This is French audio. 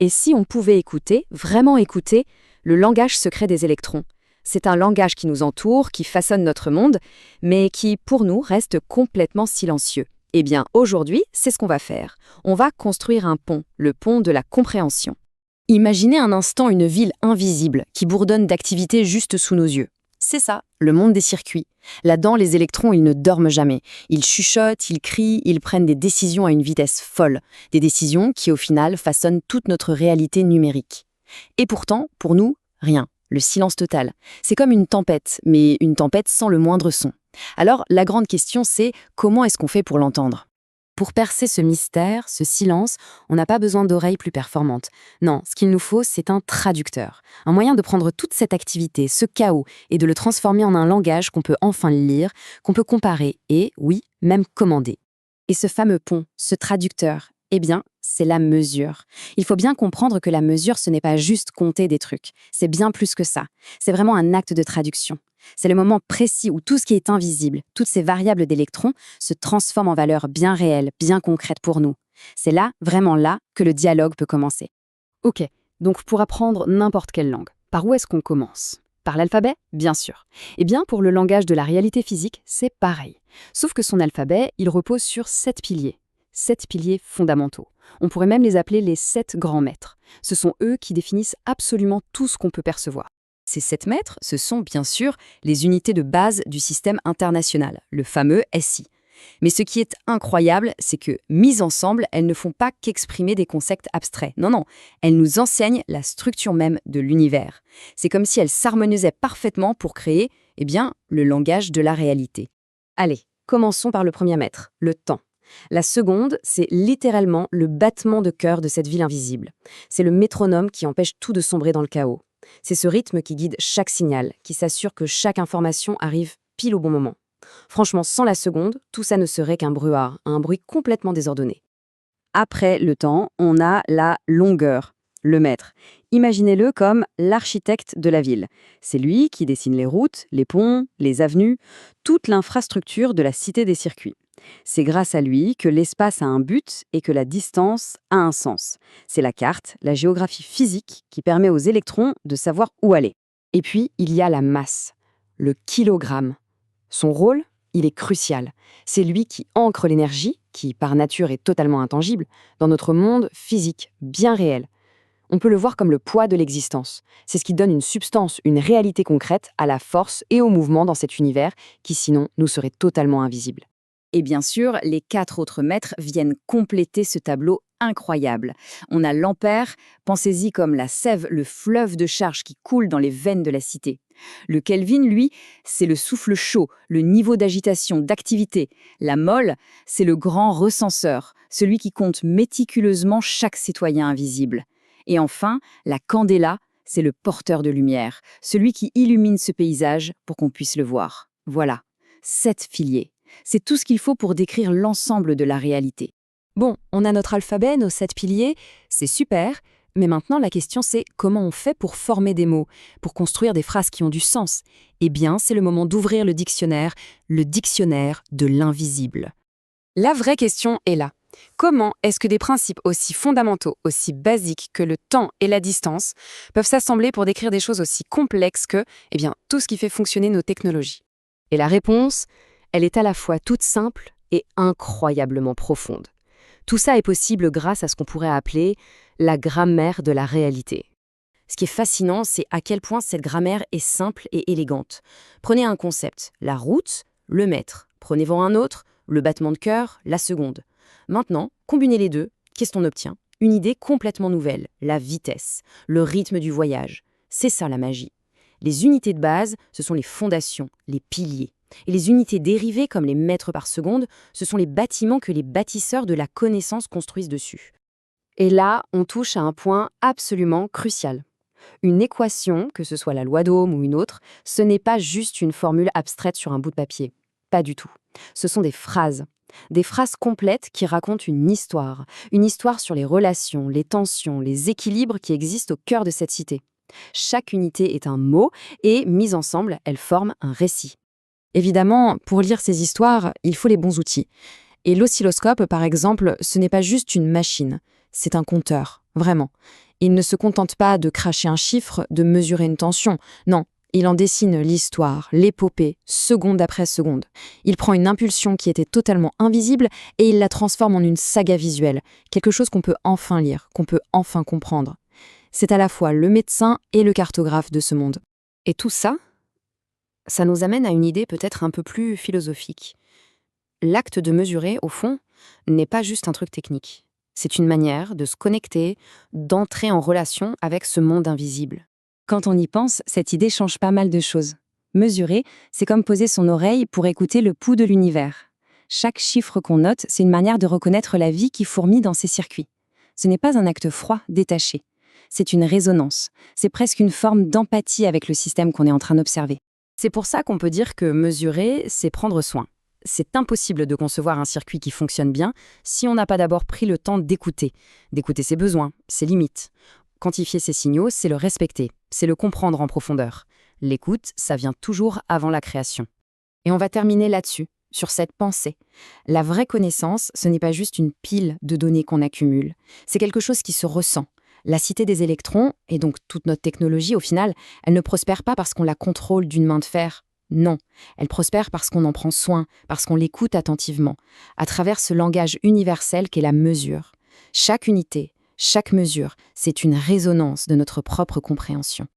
Et si on pouvait écouter, vraiment écouter, le langage secret des électrons? C'est un langage qui nous entoure, qui façonne notre monde, mais qui, pour nous, reste complètement silencieux. Eh bien, aujourd'hui, c'est ce qu'on va faire. On va construire un pont, le pont de la compréhension. Imaginez un instant une ville invisible qui bourdonne d'activité juste sous nos yeux. C'est ça, le monde des circuits. Là-dedans, les électrons, ils ne dorment jamais. Ils chuchotent, ils crient, ils prennent des décisions à une vitesse folle. Des décisions qui, au final, façonnent toute notre réalité numérique. Et pourtant, pour nous, rien. Le silence total. C'est comme une tempête, mais une tempête sans le moindre son. Alors, la grande question, c'est comment est-ce qu'on fait pour l'entendre? Pour percer ce mystère, ce silence, on n'a pas besoin d'oreilles plus performantes. Non, ce qu'il nous faut, c'est un traducteur. Un moyen de prendre toute cette activité, ce chaos, et de le transformer en un langage qu'on peut enfin lire, qu'on peut comparer et, oui, même commander. Et ce fameux pont, ce traducteur, eh bien, c'est la mesure. Il faut bien comprendre que la mesure, ce n'est pas juste compter des trucs. C'est bien plus que ça. C'est vraiment un acte de traduction. C'est le moment précis où tout ce qui est invisible, toutes ces variables d'électrons, se transforment en valeurs bien réelles, bien concrètes pour nous. C'est là, vraiment là, que le dialogue peut commencer. Ok, donc pour apprendre n'importe quelle langue, par où est-ce qu'on commence? Par l'alphabet? Bien sûr. Eh bien, pour le langage de la réalité physique, c'est pareil. Sauf que son alphabet, il repose sur 7 piliers. 7 piliers fondamentaux. On pourrait même les appeler les 7 grands maîtres. Ce sont eux qui définissent absolument tout ce qu'on peut percevoir. Ces 7 maîtres, ce sont bien sûr les unités de base du système international, le fameux SI. Mais ce qui est incroyable, c'est que, mises ensemble, elles ne font pas qu'exprimer des concepts abstraits. Non, non, elles nous enseignent la structure même de l'univers. C'est comme si elles s'harmonisaient parfaitement pour créer, eh bien, le langage de la réalité. Allez, commençons par le premier maître, le temps. La seconde, c'est littéralement le battement de cœur de cette ville invisible. C'est le métronome qui empêche tout de sombrer dans le chaos. C'est ce rythme qui guide chaque signal, qui s'assure que chaque information arrive pile au bon moment. Franchement, sans la seconde, tout ça ne serait qu'un brouhaha, un bruit complètement désordonné. Après le temps, on a la longueur, le maître. Imaginez-le comme l'architecte de la ville. C'est lui qui dessine les routes, les ponts, les avenues, toute l'infrastructure de la cité des circuits. C'est grâce à lui que l'espace a un but et que la distance a un sens. C'est la carte, la géographie physique qui permet aux électrons de savoir où aller. Et puis, il y a la masse, le kilogramme. Son rôle, il est crucial. C'est lui qui ancre l'énergie, qui par nature est totalement intangible, dans notre monde physique, bien réel. On peut le voir comme le poids de l'existence. C'est ce qui donne une substance, une réalité concrète à la force et au mouvement dans cet univers qui sinon nous serait totalement invisible. Et bien sûr, les 4 autres maîtres viennent compléter ce tableau incroyable. On a l'ampère, pensez-y comme la sève, le fleuve de charge qui coule dans les veines de la cité. Le Kelvin, lui, c'est le souffle chaud, le niveau d'agitation, d'activité. La mole, c'est le grand recenseur, celui qui compte méticuleusement chaque citoyen invisible. Et enfin, la candela, c'est le porteur de lumière, celui qui illumine ce paysage pour qu'on puisse le voir. Voilà, 7 piliers. C'est tout ce qu'il faut pour décrire l'ensemble de la réalité. Bon, on a notre alphabet, nos 7 piliers, c'est super, mais maintenant la question c'est comment on fait pour former des mots, pour construire des phrases qui ont du sens? Eh bien, c'est le moment d'ouvrir le dictionnaire de l'invisible. La vraie question est là. Comment est-ce que des principes aussi fondamentaux, aussi basiques que le temps et la distance peuvent s'assembler pour décrire des choses aussi complexes que, eh bien, tout ce qui fait fonctionner nos technologies? Et la réponse, elle est à la fois toute simple et incroyablement profonde. Tout ça est possible grâce à ce qu'on pourrait appeler la grammaire de la réalité. Ce qui est fascinant, c'est à quel point cette grammaire est simple et élégante. Prenez un concept, la route, le mètre. Prenez-en un autre, le battement de cœur, la seconde. Maintenant, combinez les deux, qu'est-ce qu'on obtient? Une idée complètement nouvelle, la vitesse, le rythme du voyage. C'est ça la magie. Les unités de base, ce sont les fondations, les piliers. Et les unités dérivées, comme les mètres par seconde, ce sont les bâtiments que les bâtisseurs de la connaissance construisent dessus. Et là, on touche à un point absolument crucial. Une équation, que ce soit la loi d'Ohm ou une autre, ce n'est pas juste une formule abstraite sur un bout de papier. Pas du tout. Ce sont des phrases. Des phrases complètes qui racontent une histoire sur les relations, les tensions, les équilibres qui existent au cœur de cette cité. Chaque unité est un mot et, mise ensemble, elle forme un récit. Évidemment, pour lire ces histoires, il faut les bons outils. Et l'oscilloscope, par exemple, ce n'est pas juste une machine, c'est un compteur, vraiment. Il ne se contente pas de cracher un chiffre, de mesurer une tension. Non, il en dessine l'histoire, l'épopée, seconde après seconde. Il prend une impulsion qui était totalement invisible et il la transforme en une saga visuelle, quelque chose qu'on peut enfin lire, qu'on peut enfin comprendre. C'est à la fois le médecin et le cartographe de ce monde. Et tout ça, ça nous amène à une idée peut-être un peu plus philosophique. L'acte de mesurer, au fond, n'est pas juste un truc technique. C'est une manière de se connecter, d'entrer en relation avec ce monde invisible. Quand on y pense, cette idée change pas mal de choses. Mesurer, c'est comme poser son oreille pour écouter le pouls de l'univers. Chaque chiffre qu'on note, c'est une manière de reconnaître la vie qui fourmille dans ces circuits. Ce n'est pas un acte froid, détaché. C'est une résonance. C'est presque une forme d'empathie avec le système qu'on est en train d'observer. C'est pour ça qu'on peut dire que mesurer, c'est prendre soin. C'est impossible de concevoir un circuit qui fonctionne bien si on n'a pas d'abord pris le temps d'écouter ses besoins, ses limites. Quantifier ces signaux, c'est le respecter, c'est le comprendre en profondeur. L'écoute, ça vient toujours avant la création. Et on va terminer là-dessus, sur cette pensée. La vraie connaissance, ce n'est pas juste une pile de données qu'on accumule, c'est quelque chose qui se ressent. La cité des électrons, et donc toute notre technologie au final, elle ne prospère pas parce qu'on la contrôle d'une main de fer. Non, elle prospère parce qu'on en prend soin, parce qu'on l'écoute attentivement, à travers ce langage universel qu'est la mesure. Chaque unité, chaque mesure, c'est une résonance de notre propre compréhension.